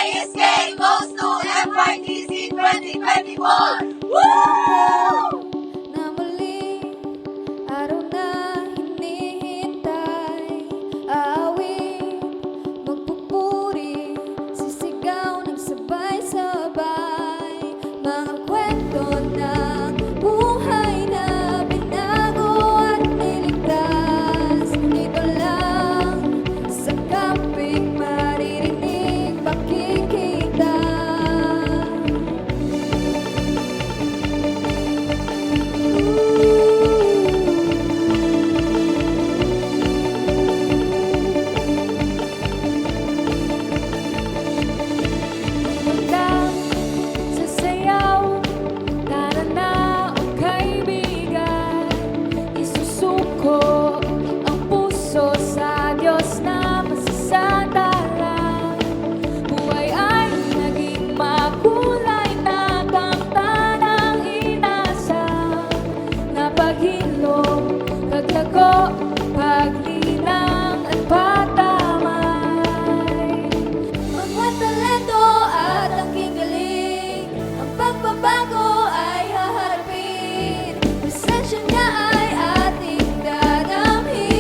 highest grade goes to FRTC 2024! Woo! Na muling araw na hinihintay, aawit, magpupuri, sisigaw ng sabay-sabay, mga kwento ng buhay na binago at niligtas. Dito lang sa camping maririnig, makikita. Lang sa sayaw, tara na o kaibigan, isusuko ang puso sa Diyos na masasandalan. Buhay ay naging makulay na kanta ng inasal, na paghilom, paglago, paglinang at patamay. Mga talento at ang galing, ang pagbabago ay haharapin. Presensya niya ay ating dadamhin.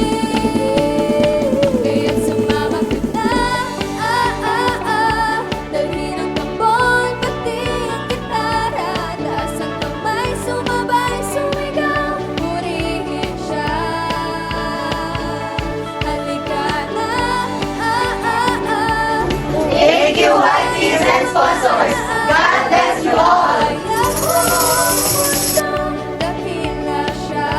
Kaya't sumama ka na, dalhin ang tambol, pati ang gitara, taas ang kamay, sumabay, sumigaw, purihin siya. Halika na, Thank you, Huggies and sponsors! God bless you all! dakila siya.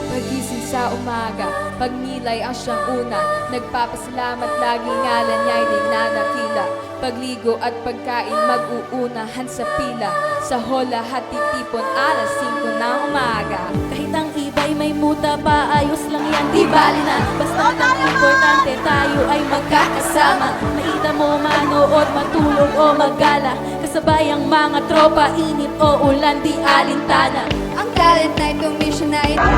Pagising sa umaga, pagnilay ang siyang una, nagpapasalamat lagi ngalan niya'y di nadakila. Pagligo at pagkain mag-uunahan sa pila, sa hola hatitipon alas 5 ng umaga. Kahit ang iba'y may muta pa, ayos lang yan, di bali na. Basta ang importante tayo ay magkakasama. Maita mo manood, matulog o maggala, kasabay ang mga tropa, init o ulan, di alintana. Ang talent na ito, mission na ito,